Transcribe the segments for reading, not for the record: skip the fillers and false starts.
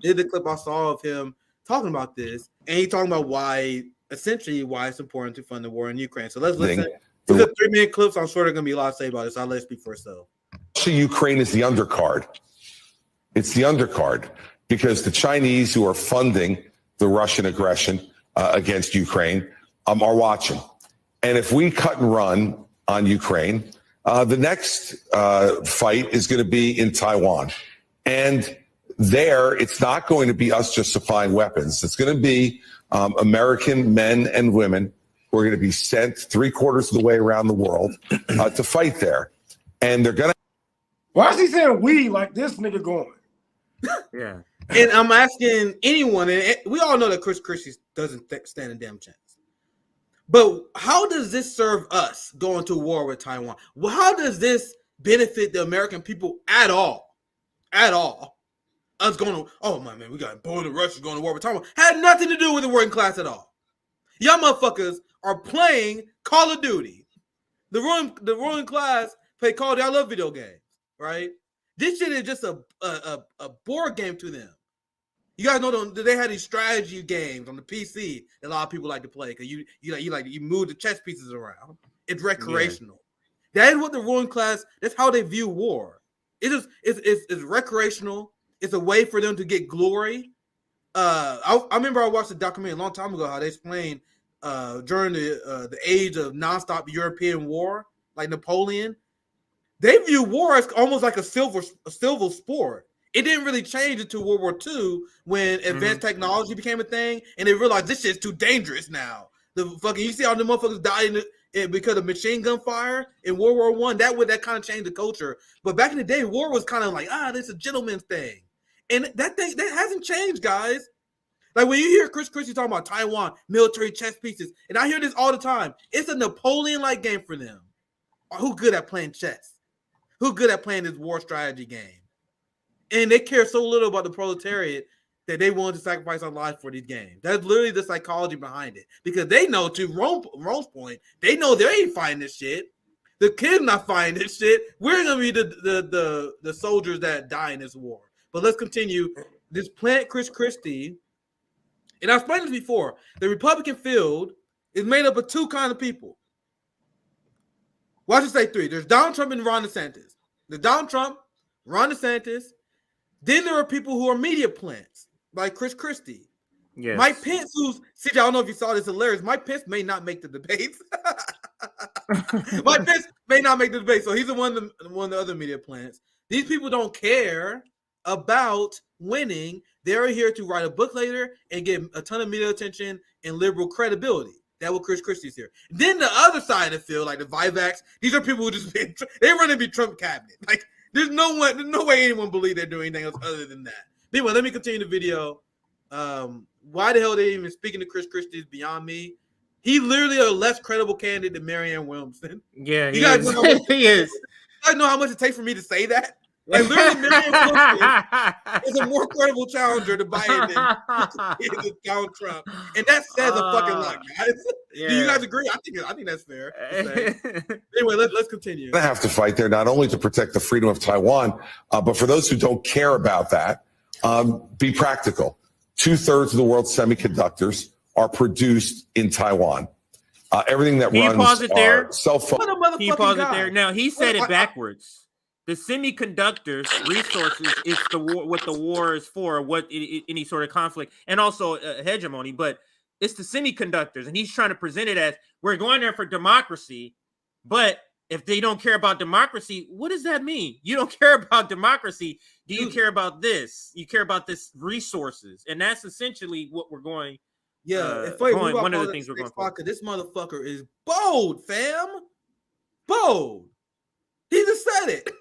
did the clip I saw of him talking about this, and he talking about why it's important to fund the war in Ukraine. So let's listen. These are 3-minute clips. I'm sure there's going to be a lot to say about this. I'll let it speak for itself. Ukraine is the undercard. It's the undercard because the Chinese who are funding the Russian aggression against Ukraine are watching. And if we cut and run on Ukraine, the next fight is going to be in Taiwan. And there, it's not going to be us just supplying weapons. It's going to be American men and women who are going to be sent 3/4 of the way around the world to fight there. And they're going to. Why is he saying we like this nigga going? Yeah. And I'm asking anyone, and we all know that Christie doesn't stand a damn chance. But how does this serve us going to war with Taiwan? Well, how does this benefit the American people at all? At all? Us going to, oh my man, we got the Russians going to war with Taiwan. Had nothing to do with the working class at all. Y'all motherfuckers are playing Call of Duty. The ruling class play Call of Duty. I love video games, right? This shit is just a board game to them. You guys know they had these strategy games on the PC that a lot of people like to play because you move the chess pieces around. It's recreational. Yeah. That is what the ruling class. That's how they view war. It's recreational. It's a way for them to get glory. I remember I watched a documentary a long time ago how they explained during the age of nonstop European war, like Napoleon. They view war as almost like a silver sport. It didn't really change until World War II when advanced technology became a thing, and they realized this shit's too dangerous now. You see all the motherfuckers died because of machine gun fire in World War I. That kind of changed the culture. But back in the day, war was kind of like this is a gentleman's thing, and that hasn't changed, guys. Like when you hear Christie talking about Taiwan military chess pieces, and I hear this all the time. It's a Napoleon-like game for them. Who's good at playing chess? Who's good at playing this war strategy game? And they care so little about the proletariat that they wanted to sacrifice our lives for these games. That's literally the psychology behind it. Because they know, to Rome's point, they know they ain't fighting this shit. The kids not fighting this shit. We're gonna be the soldiers that die in this war. But let's continue. This plant Christie, and I've explained this before. The Republican field is made up of two kinds of people. Why should I say three? There's Donald Trump and Ron DeSantis. There's Donald Trump, Ron DeSantis. Then there are people who are media plants, like Christie. Yes. Mike Pence, CJ, I don't know if you saw this, hilarious. Mike Pence may not make the debates. Mike Pence may not make the debate, so he's one of the other media plants. These people don't care about winning. They're here to write a book later and get a ton of media attention and liberal credibility. That's what Christie's here. Then the other side of the field, like the Viveks, these are people who they run to be Trump cabinet. Like there's no way anyone believe they're doing anything else other than that. Anyway, let me continue the video. Why the hell they even speaking to Christie is beyond me. He literally a less credible candidate than Marianne Williamson. Yeah, he is. He is. You guys know how much it takes for me to say that? Like literally, Marianne Williamson is a more credible challenger to Biden than Donald Trump, and that says a fucking lot, guys. Yeah. Do you guys agree? I think that's fair. Anyway, let's continue. They have to fight there not only to protect the freedom of Taiwan, but for those who don't care about that, be practical. 2/3 of the world's semiconductors are produced in Taiwan. Everything that runs our cell phone. Can you pause it there? Now he said it backwards. The semiconductors resources is what the war is for, any sort of conflict, and also hegemony. But it's the semiconductors, and he's trying to present it as we're going there for democracy. But if they don't care about democracy, what does that mean? You don't care about democracy. Do you care about this? You care about this resources, and that's essentially what we're going. Yeah, one of the things we're going for. This motherfucker is bold, fam. Bold. He just said it.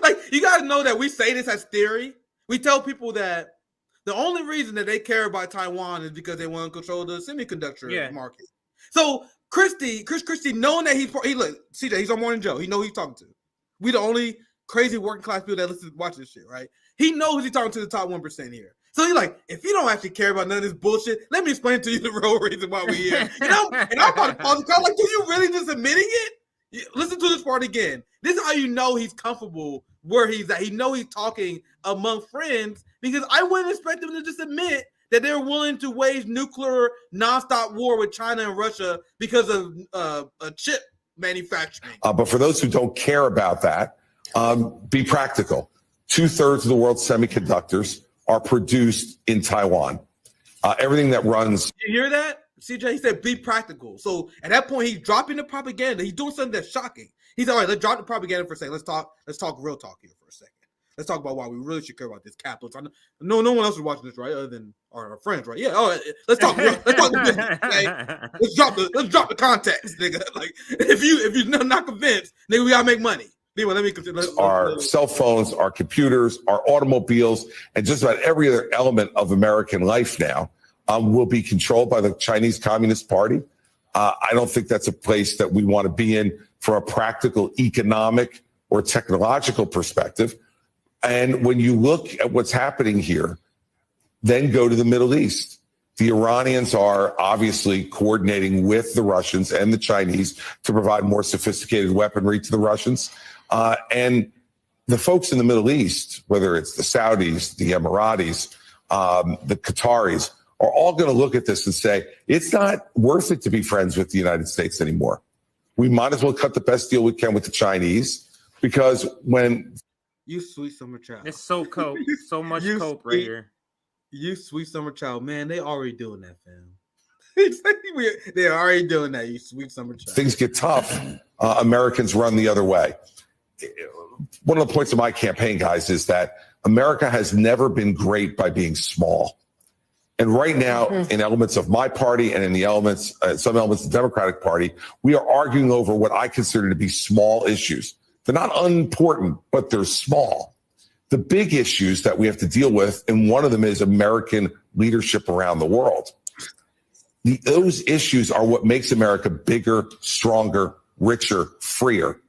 Like, you got to know that we say this as theory. We tell people that the only reason that they care about Taiwan is because they want to control the semiconductor market. So Christie, knowing that CJ, he's on Morning Joe. He know who he's talking to. We the only crazy working class people that watch this shit, right? He knows he's talking to the top 1% here. So he's like, if you don't actually care about none of this bullshit, let me explain to you the real reason why we're here. And I'm about to pause the call. Like, do you really just admitting it? Listen to this part again. This is how you know he's comfortable where he's at. He know he's talking among friends because I wouldn't expect him to just admit that they're willing to wage nuclear nonstop war with China and Russia because of a chip manufacturing. But for those who don't care about that, be practical. 2/3 of the world's semiconductors are produced in Taiwan. Everything that runs. You hear that? CJ, he said, be practical. So at that point, he's dropping the propaganda. He's doing something that's shocking. He's all right, let's drop the propaganda for a second. Let's talk real talk here for a second. Let's talk about why we really should care about this capital. No one else is watching this, right? Other than our friends, right? Yeah. All right, let's talk business. Okay? Let's drop the context, nigga. Like if you're not convinced, nigga, we gotta make money. Anyway, let me continue. Our cell phones, our computers, our automobiles, and just about every other element of American life now will be controlled by the Chinese Communist Party. I don't think that's a place that we want to be in from a practical economic or technological perspective. And when you look at what's happening here, then go to the Middle East. The Iranians are obviously coordinating with the Russians and the Chinese to provide more sophisticated weaponry to the Russians. And the folks in the Middle East, whether it's the Saudis, the Emiratis, the Qataris, are all going to look at this and say, it's not worth it to be friends with the United States anymore. We might as well cut the best deal we can with the Chinese, because when... You sweet summer child. It's so cope. So much cope right here. You sweet summer child. Man, they already doing that, fam. They're already doing that, you sweet summer child. Things get tough, Americans run the other way. One of the points of my campaign, guys, is that America has never been great by being small. And right now, in elements of my party and in the elements, some elements of the Democratic Party, we are arguing over what I consider to be small issues. They're not unimportant, but they're small. The big issues that we have to deal with, and one of them is American leadership around the world. Those issues are what makes America bigger, stronger, richer, freer.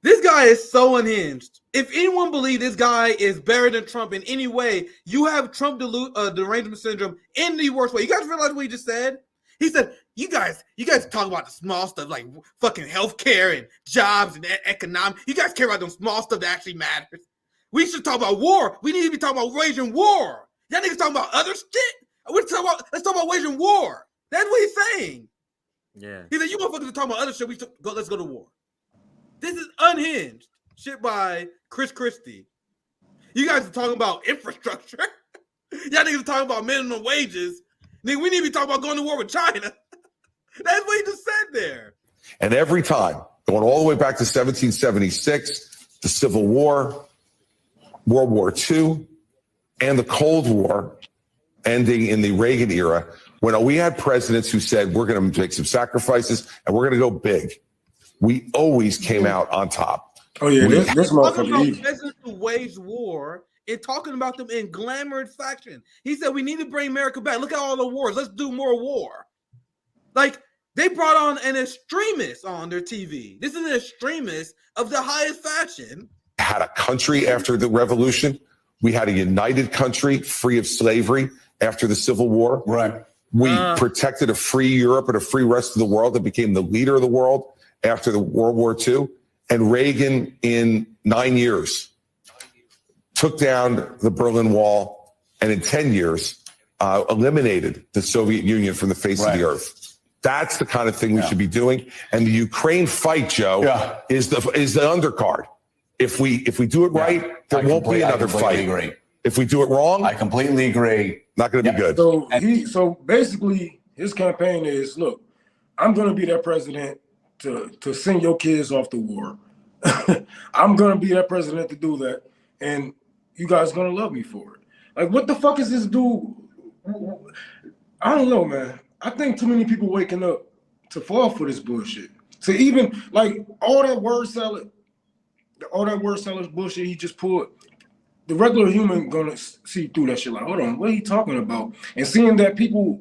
This guy is so unhinged. If anyone believes this guy is better than Trump in any way, you have Trump derangement syndrome in the worst way. You guys realize what he just said? He said, you guys talk about the small stuff like fucking healthcare and jobs and economics. You guys care about the small stuff that actually matters. We should talk about war. We need to be talking about waging war. Y'all niggas talking about other shit? Let's talk about waging war. That's what he's saying. Yeah. He said, you motherfuckers are talking about other shit. Let's go to war. This is unhinged shit by Christie. You guys are talking about infrastructure. Y'all niggas are talking about minimum wages. Nigga, we need to be talking about going to war with China. That's what he just said there. And every time, going all the way back to 1776, the Civil War, World War II, and the Cold War, ending in the Reagan era, when we had presidents who said, we're going to make some sacrifices and we're going to go big, we always came out on top. Oh, yeah, this motherfucker. Presidents who waged war and talking about them in glamored fashion. He said, we need to bring America back. Look at all the wars. Let's do more war. Like, they brought on an extremist on their TV. This is an extremist of the highest fashion. Had a country after the revolution. We had a united country free of slavery after the Civil War. Right. We protected a free Europe and a free rest of the world and became the leader of the world after the World War II. And Reagan, in 9 years, took down the Berlin Wall, and in 10 years, eliminated the Soviet Union from the face of the earth. That's the kind of thing we should be doing. And the Ukraine fight, Joe, is the undercard. If we do it right, there won't be another fight. Agree. If we do it wrong, I completely agree. Not going to be good. So basically, his campaign is, look, I'm going to be that president to send your kids off to war. I'm going to be that president to do that, and you guys going to love me for it. Like, what the fuck is this dude? I don't know, man. I think too many people waking up to fall for this bullshit. So even, like, all that word salad bullshit he just pulled, the regular human gonna see through that shit. Like, hold on, what are you talking about? And seeing that people,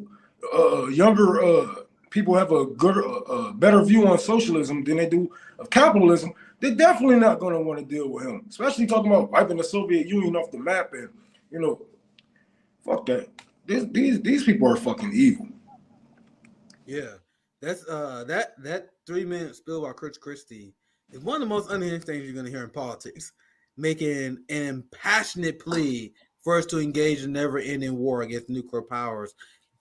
younger people have a good, better view on socialism than they do of capitalism, they're definitely not gonna want to deal with him. Especially talking about wiping the Soviet Union off the map, and fuck that. These people are fucking evil. Yeah, that's that 3 minute spill by Christie is one of the most unhinged things you're gonna hear in politics. making an impassionate plea for us to engage in never-ending war against nuclear powers.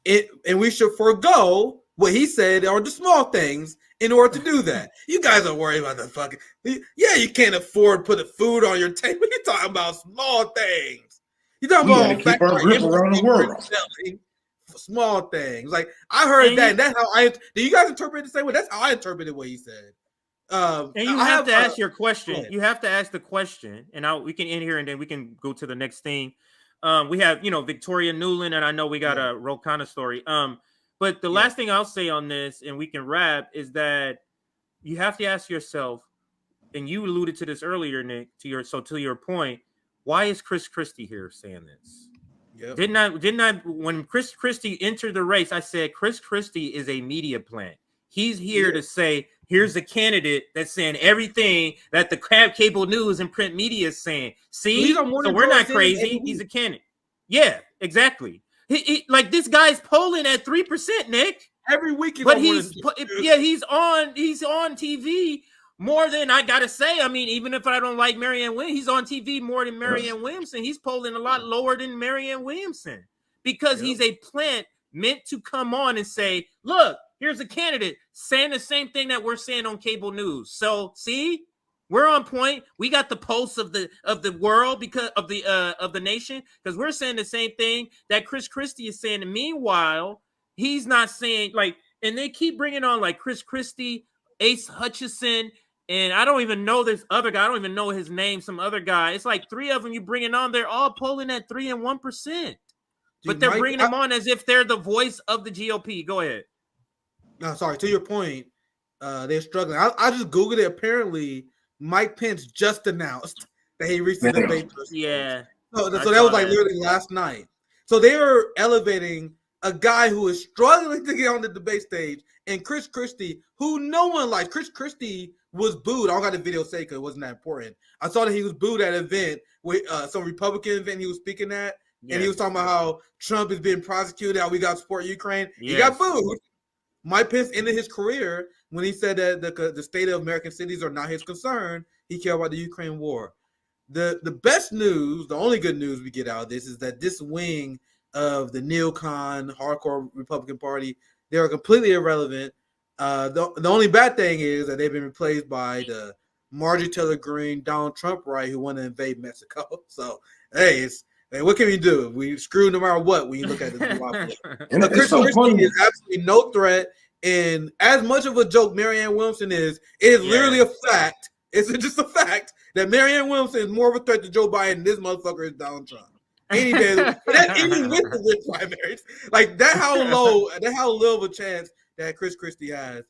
And we should forego what he said are the small things in order to do that. You guys are worried about the fucking. Yeah, you can't afford to put the food on your table. You're talking about small things. You're talking We about gotta keep our grip around the world. Small things. Like I heard And that. you- And that's how I. Do you guys interpret it the same way? That's how I interpreted what he said. And you I have to ask your question. ahead. You have to ask the question, and we can end here, and then we can go to the next thing. We have, Victoria Newland, and I know we got a Rokana story. But the last thing I'll say on this, and we can wrap, is that you have to ask yourself, and you alluded to this earlier, Nick, to your point, why is Chris Christie here saying this? Yep. Didn't I when Chris Christie entered the race, I said Chris Christie is a media plant. He's here to say, here's a candidate that's saying everything that the cable news and print media is saying. See, so we're not crazy. He's a candidate. Yeah, exactly. Like this guy's polling at 3%, Nick. Every week, but he's on TV more than, I gotta say. I mean, even if I don't like Marianne Williamson, he's on TV more than Marianne Williamson. He's polling a lot lower than Marianne Williamson because he's a plant meant to come on and say, look, here's a candidate saying the same thing that we're saying on cable news. So see, we're on point. We got the pulse of the world because of the nation, because we're saying the same thing that Chris Christie is saying. And meanwhile, he's not saying, like, and they keep bringing on like Chris Christie, Ace Hutchinson, and I don't even know this other guy. I don't even know his name. Some other guy. It's like three of them you bringing on. They're all polling at 3% and 1%. But they're bringing them on as if they're the voice of the GOP. Go ahead. No, sorry. To your point, they're struggling. I just Googled it. Apparently, Mike Pence just announced that he reached the debate. Yeah. So that was like literally last night. So they are elevating a guy who is struggling to get on the debate stage, and Chris Christie, who no one likes. Chris Christie was booed. I don't got the video say because it wasn't that important. I saw that he was booed at an event with some Republican event he was speaking at. And he was talking about how Trump is being prosecuted, how we got to support Ukraine. He got booed. Mike Pence ended his career when he said that the state of American cities are not his concern. He cared about the Ukraine war. The best news, the only good news we get out of this is that this wing of the neocon, hardcore Republican Party, they are completely irrelevant. The only bad thing is that they've been replaced by the Marjorie Taylor Greene, Donald Trump right, who want to invade Mexico. So, hey, what can we do? We screw no matter what when you look at this. And Chris Christie is absolutely no threat. And as much of a joke Marianne Williamson is, it is literally a fact. It's just a fact that Marianne Williamson is more of a threat to Joe Biden than this motherfucker is Donald Trump. Any day, that's even with the primaries. Like how low of a chance that Chris Christie has.